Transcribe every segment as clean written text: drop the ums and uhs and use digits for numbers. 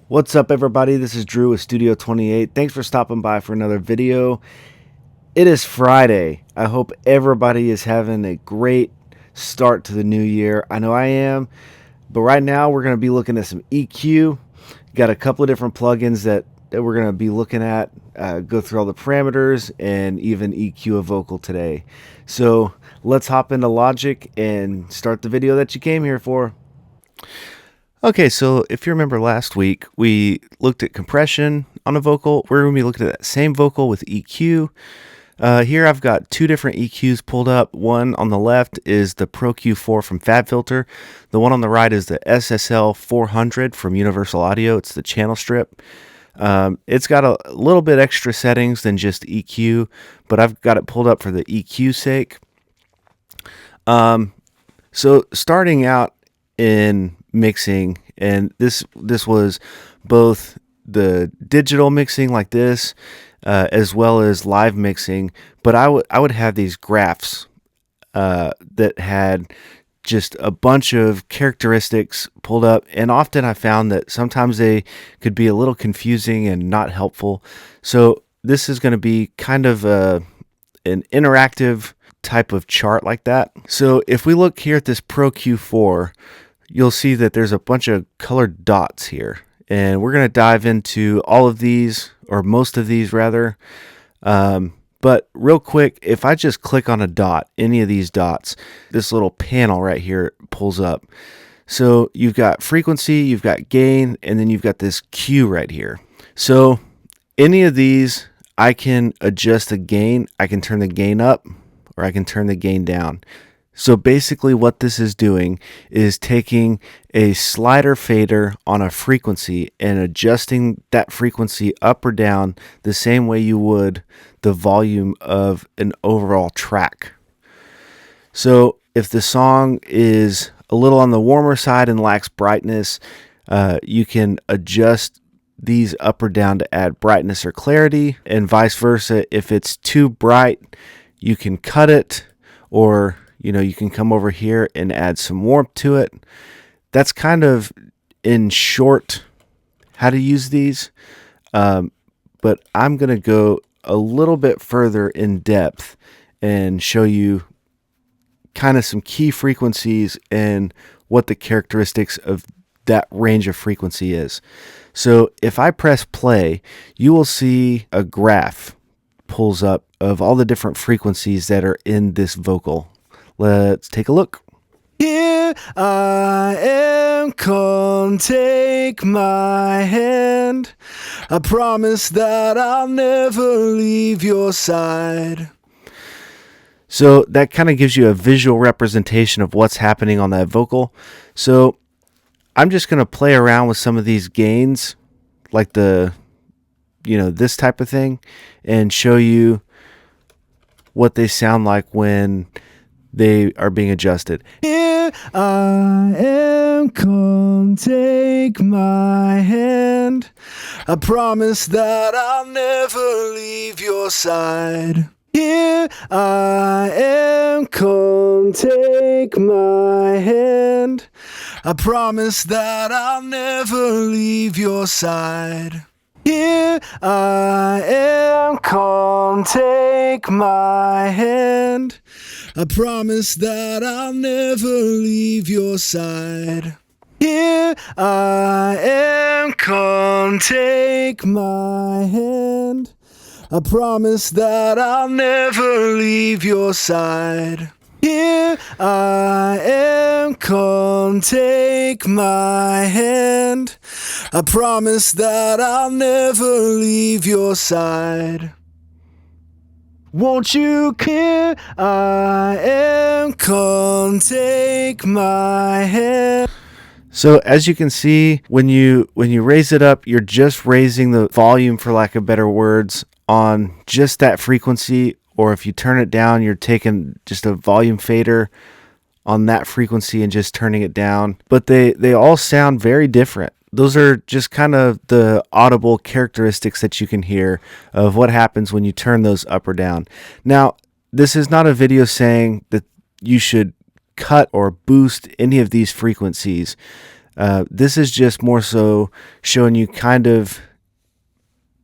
What's up, everybody? This is Drew with Studio 28. Thanks for stopping by for another video. It is Friday. I hope everybody is having a great start to the new year. I know I am, but right now we're going to be looking at some EQ. Got a couple of different plugins that we're going to be looking at, go through all the parameters, and even EQ a vocal today. So let's hop into Logic and start the video that you came here for. Okay, so if you remember last week, we looked at compression on a vocal. We're going to be looking at that same vocal with EQ. Here I've got two different EQs pulled up. One on the left is the Pro Q4 from FabFilter. The one on the right is the SSL 400 from Universal Audio. It's the channel strip. It's got a little bit extra settings than just EQ, but I've got it pulled up for the EQ sake. So starting out in mixing, and this was both the digital mixing like this as well as live mixing, but I would have these graphs that had just a bunch of characteristics pulled up, and often I found that sometimes they could be a little confusing and not helpful. So this is going to be kind of an interactive type of chart like that. So if we look here at this Pro Q4, you'll see that there's a bunch of colored dots here, and we're going to dive into all of these, or most of these rather. But real quick, if I just click on a dot, any of these dots, this little panel right here pulls up. So you've got frequency, you've got gain, and then you've got this Q right here. So any of these, I can adjust the gain. I can turn the gain up, or I can turn the gain down. So basically what this is doing is taking a slider fader on a frequency and adjusting that frequency up or down the same way you would the volume of an overall track. So if the song is a little on the warmer side and lacks brightness, you can adjust these up or down to add brightness or clarity, and vice versa. If it's too bright, you can cut it, or you can come over here and add some warmth to it. That's kind of, in short, how to use these. But I'm going to go a little bit further in depth and show you kind of some key frequencies and what the characteristics of that range of frequency is. So if I press play, you will see a graph pulls up of all the different frequencies that are in this vocal. Let's take a look. Here I am, come take my hand. I promise that I'll never leave your side. So that kind of gives you a visual representation of what's happening on that vocal. So I'm just going to play around with some of these gains, like this type of thing, and show you what they sound like when they are being adjusted. Here I am, come take my hand. I promise that I'll never leave your side. Here I am, come take my hand. I promise that I'll never leave your side. Here I am, come take my hand. I promise that I'll never leave your side. Here I am, come take my hand. I promise that I'll never leave your side. Here I am, come take my hand. I promise that I'll never leave your side. Won't you care? I am, come take my hand. So as you can see, when you raise it up, you're just raising the volume, for lack of better words, on just that frequency. Or if you turn it down, you're taking just a volume fader on that frequency and just turning it down. But they all sound very different. Those are just kind of the audible characteristics that you can hear of what happens when you turn those up or down. Now, this is not a video saying that you should cut or boost any of these frequencies. This is just more so showing you kind of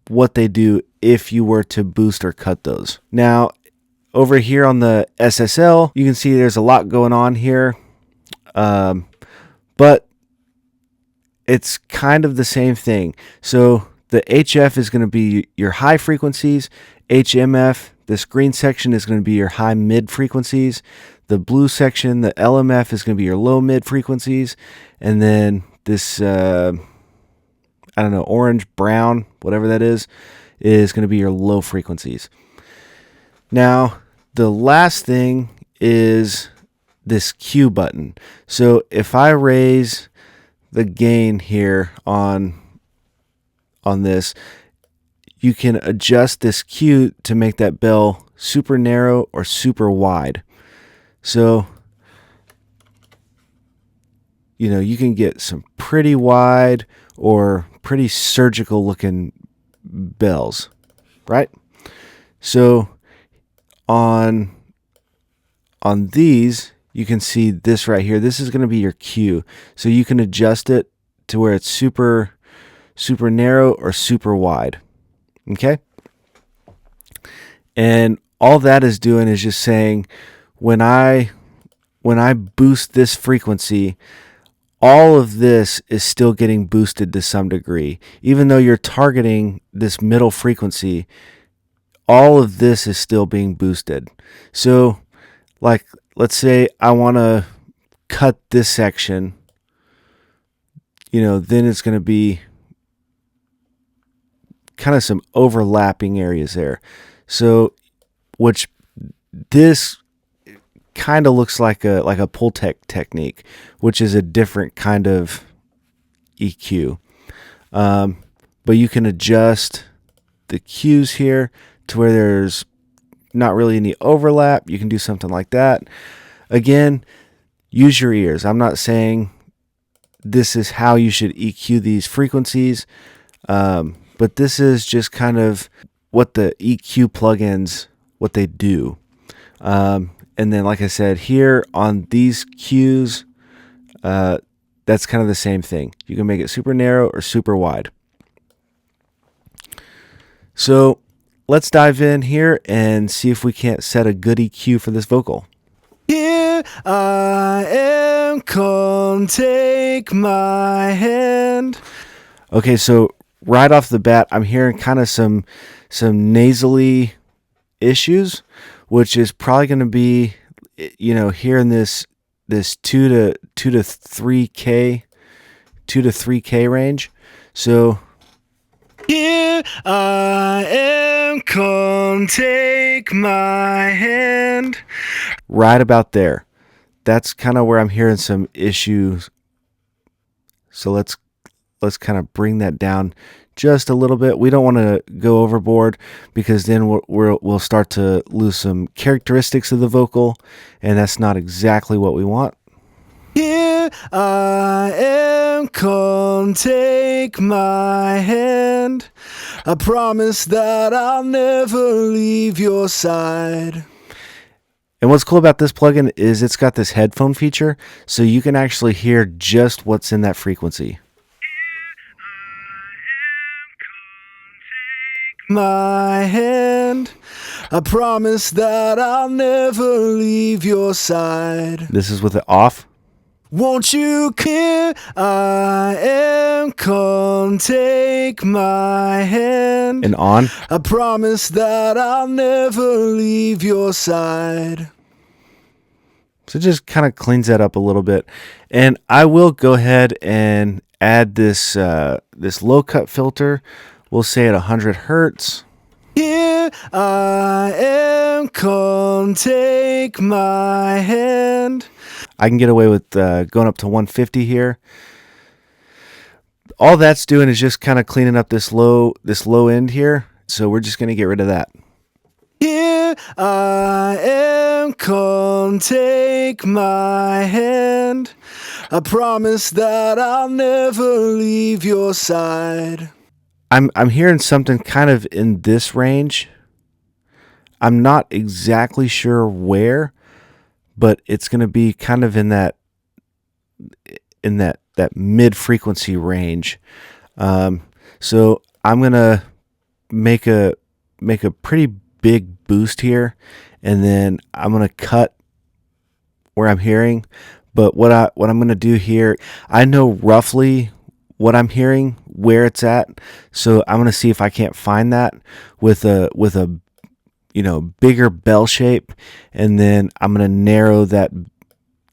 what they do if you were to boost or cut those. Now, over here on the SSL, you can see there's a lot going on here, but it's kind of the same thing. So the HF is going to be your high frequencies. HMF, this green section, is going to be your high mid frequencies. The blue section, the LMF, is going to be your low mid frequencies. And then this, I don't know, orange, brown, whatever that is going to be your low frequencies. Now, the last thing is this Q button. So if I raise the gain here on this, you can adjust this Q to make that bell super narrow or super wide. So, you know, you can get some pretty wide or pretty surgical looking bells, right? So on these, you can see this right here. This is going to be your Q. So you can adjust it to where it's super narrow or super wide. Okay? And all that is doing is just saying when I boost this frequency, all of this is still getting boosted to some degree. Even though you're targeting this middle frequency, all of this is still being boosted. So, like, let's say I want to cut this section, you know, then it's going to be kind of some overlapping areas there. So, which this kind of looks like a Pultec technique, which is a different kind of EQ. But you can adjust the Qs here to where there's not really any overlap. You can do something like that. Again, use your ears. I'm not saying this is how you should EQ these frequencies, but this is just kind of what the EQ plugins, what they do. And then, like I said, here on these Qs, that's kind of the same thing. You can make it super narrow or super wide. So let's dive in here and see if we can't set a good EQ for this vocal. Here I am, come take my hand. Okay, so right off the bat, I'm hearing kind of some nasally issues, which is probably going to be, you know, here in this 2 to 3K range. So here I am, come take my hand. Right about there. That's kind of where I'm hearing some issues. So let's kind of bring that down just a little bit. We don't want to go overboard because then we'll start to lose some characteristics of the vocal, and that's not exactly what we want. Here I am, come take my hand. I promise that I'll never leave your side. And what's cool about this plugin is it's got this headphone feature, so you can actually hear just what's in that frequency. My hand, I promise that I'll never leave your side. This is with it off. Won't you care? I am, come take my hand. And on. I promise that I'll never leave your side. So it just kind of cleans that up a little bit. And I will go ahead and add this low cut filter. We'll say at 100 hertz. Here I am, come take my hand. I can get away with going up to 150 here. All that's doing is just kind of cleaning up this low end here. So we're just going to get rid of that. Here I am, come take my hand. I promise that I'll never leave your side. I'm hearing something kind of in this range. I'm not exactly sure where, but it's going to be kind of in that that mid frequency range. So I'm gonna make a pretty big boost here, and then I'm gonna cut where I'm hearing. But what I'm gonna do here, I know roughly what I'm hearing, where it's at. So I'm gonna see if I can't find that with a bigger bell shape, and then I'm gonna narrow that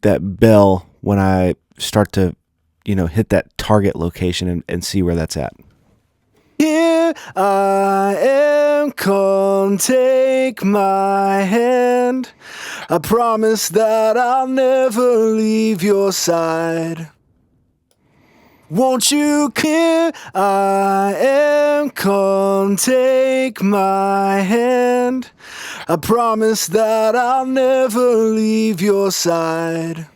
bell when I start to hit that target location and see where that's at. Here I am, come take my hand. I promise that I'll never leave your side. Won't you care? I am, come take my hand. I promise that I'll never leave your side.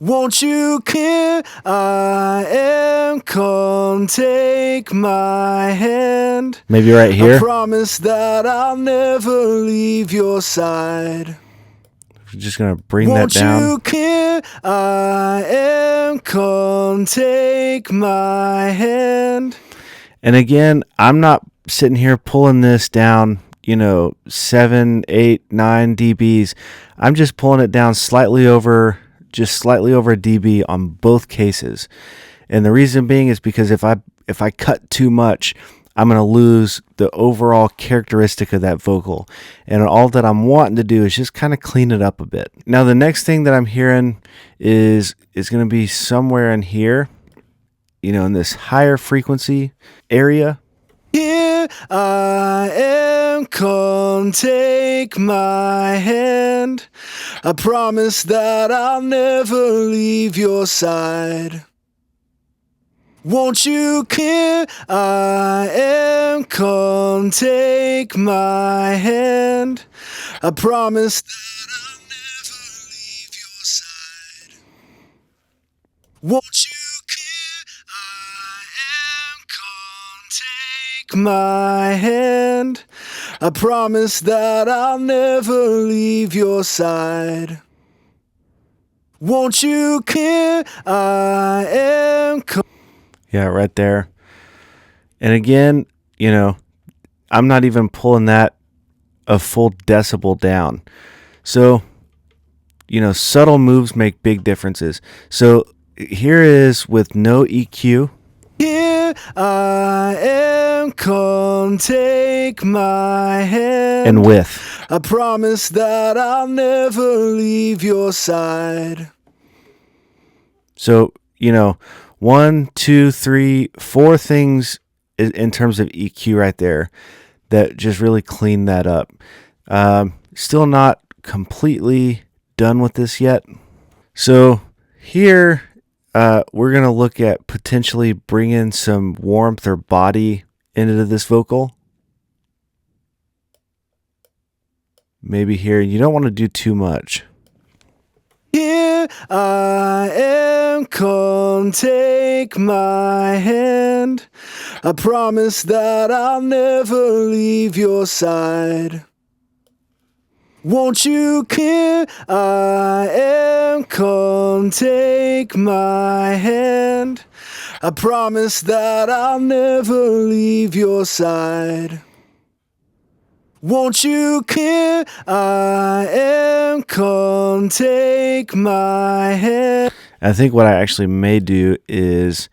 Won't you care? I am, come take my hand. Maybe right here. I promise that I'll never leave your side. We're just gonna bring that down. Won't you care? I am, come take my hand. And again, I'm not sitting here pulling this down 7, 8, 9 dBs. I'm just pulling it down slightly over a dB on both cases. And the reason being is because if I cut too much, I'm going to lose the overall characteristic of that vocal. And all that I'm wanting to do is just kind of clean it up a bit. Now the next thing that I'm hearing is going to be somewhere in here, in this higher frequency area. Here I am, come take my hand. I promise that I'll never leave your side. Won't you care? I am, come take my hand. I promise that I'll never leave your side. Won't you care? I am, come take my hand. I promise that I'll never leave your side. Won't you care? I am. Yeah, right there. And again, I'm not even pulling that a full decibel down. So, subtle moves make big differences. So here is with no EQ. Here I am, come take my hand. And with. I promise that I'll never leave your side. So, 1, 2, 3, 4 things in terms of EQ right there that just really clean that up. Still not completely done with this yet. So here we're going to look at potentially bringing some warmth or body into this vocal. Maybe here, you don't want to do too much. Here I am, come take my hand. I promise that I'll never leave your side. Won't you care? I am, come take my hand. I promise that I'll never leave your side. Won't you care? I am, come take my hand. I think what I actually may do is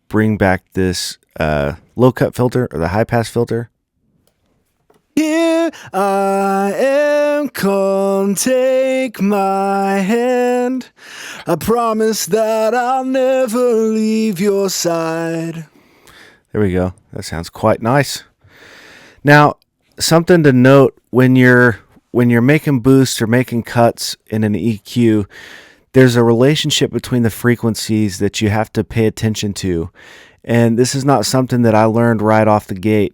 bring back this low cut filter or the high pass filter. Here I am, come take my hand. I promise that I'll never leave your side. There we go. That sounds quite nice. Now, something to note when you're making boosts or making cuts in an EQ, there's a relationship between the frequencies that you have to pay attention to. And this is not something that I learned right off the gate.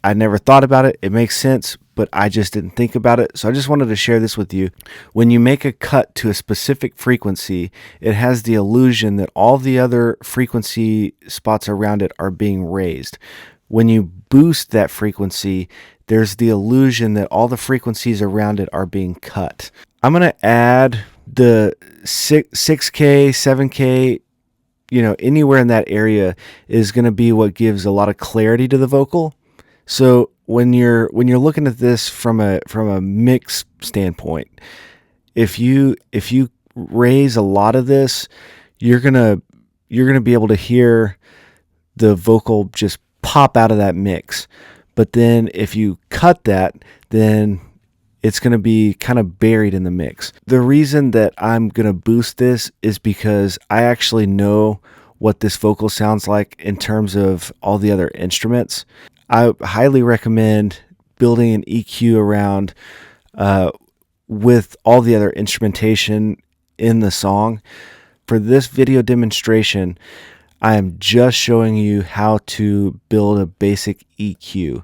I never thought about it. It makes sense, but I just didn't think about it. So I just wanted to share this with you. When you make a cut to a specific frequency, it has the illusion that all the other frequency spots around it are being raised. When you boost that frequency, there's the illusion that all the frequencies around it are being cut. I'm going to add The 6K, 7K, anywhere in that area is going to be what gives a lot of clarity to the vocal. So when you're looking at this from a mix standpoint, if you raise a lot of this, you're gonna be able to hear the vocal just pop out of that mix. But then if you cut that, then it's going to be kind of buried in the mix. The reason that I'm going to boost this is because I actually know what this vocal sounds like in terms of all the other instruments. I highly recommend building an EQ around with all the other instrumentation in the song. For this video demonstration, I am just showing you how to build a basic EQ.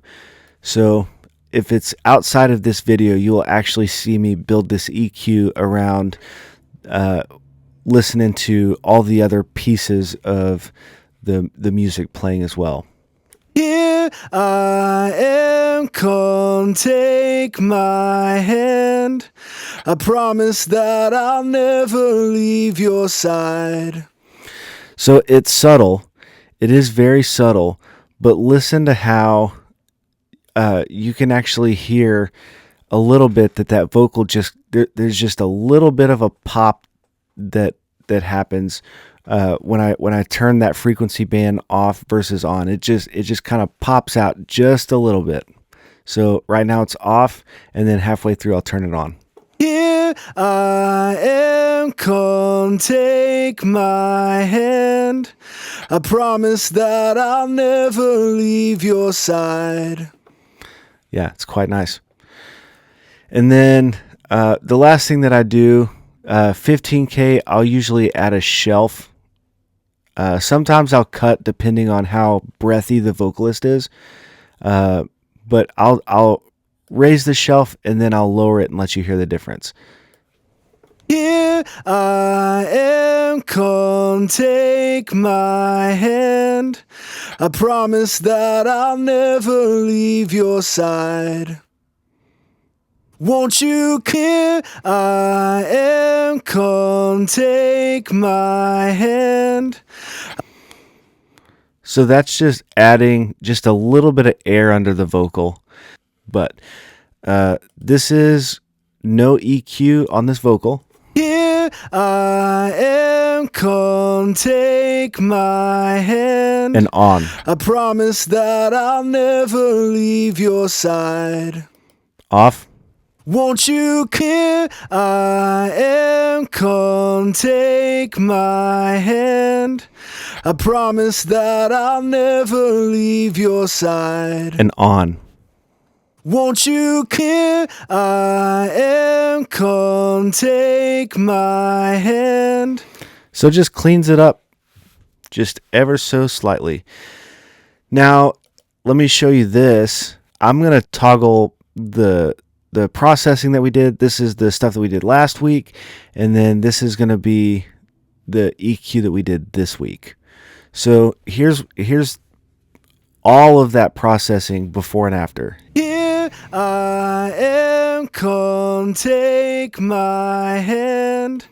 So if it's outside of this video, you will actually see me build this EQ around listening to all the other pieces of the music playing as well. Here I am, come take my hand. I promise that I'll never leave your side. So it's subtle. It is very subtle, but listen to how you can actually hear a little bit that vocal just there's just a little bit of a pop that happens when I turn that frequency band off versus on. It just kind of pops out just a little bit. So right now it's off, and then halfway through I'll turn it on. Here I am, come take my hand. I promise that I'll never leave your side. Yeah, it's quite nice. And then the last thing that I do, 15K, I'll usually add a shelf. Sometimes I'll cut depending on how breathy the vocalist is. But I'll raise the shelf and then I'll lower it and let you hear the difference. Here I am, come take my hand. I promise that I'll never leave your side. Won't you care? I am, come take my hand. So that's just adding just a little bit of air under the vocal. But this is no EQ on this vocal. Here I am, come take my hand. And on. I promise that I'll never leave your side. Off. Won't you care? I am, come take my hand. I promise that I'll never leave your side. And on. Won't you care? I am, come take my hand. So just cleans it up just ever so slightly. Now, let me show you this. I'm going to toggle the processing that we did. This is the stuff that we did last week, and then this is going to be the EQ that we did this week. So here's all of that processing before and after. Here I am, come take my hand.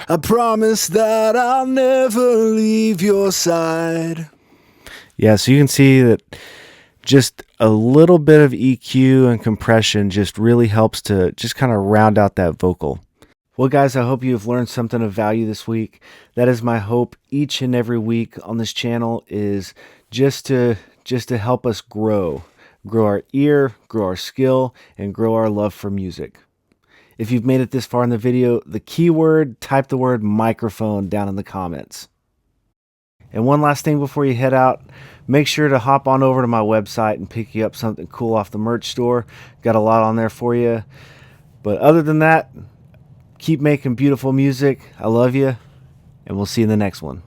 I promise that I'll never leave your side. Yeah, so you can see that just a little bit of EQ and compression just really helps to just kind of round out that vocal. Well, guys, I hope you've learned something of value this week. That is my hope each and every week on this channel, is just to help us grow our ear, grow our skill, and grow our love for music. If you've made it this far in the video, the keyword, type the word microphone down in the comments. And one last thing before you head out, make sure to hop on over to my website and pick you up something cool off the merch store. Got a lot on there for you. But other than that, keep making beautiful music. I love you, and we'll see you in the next one.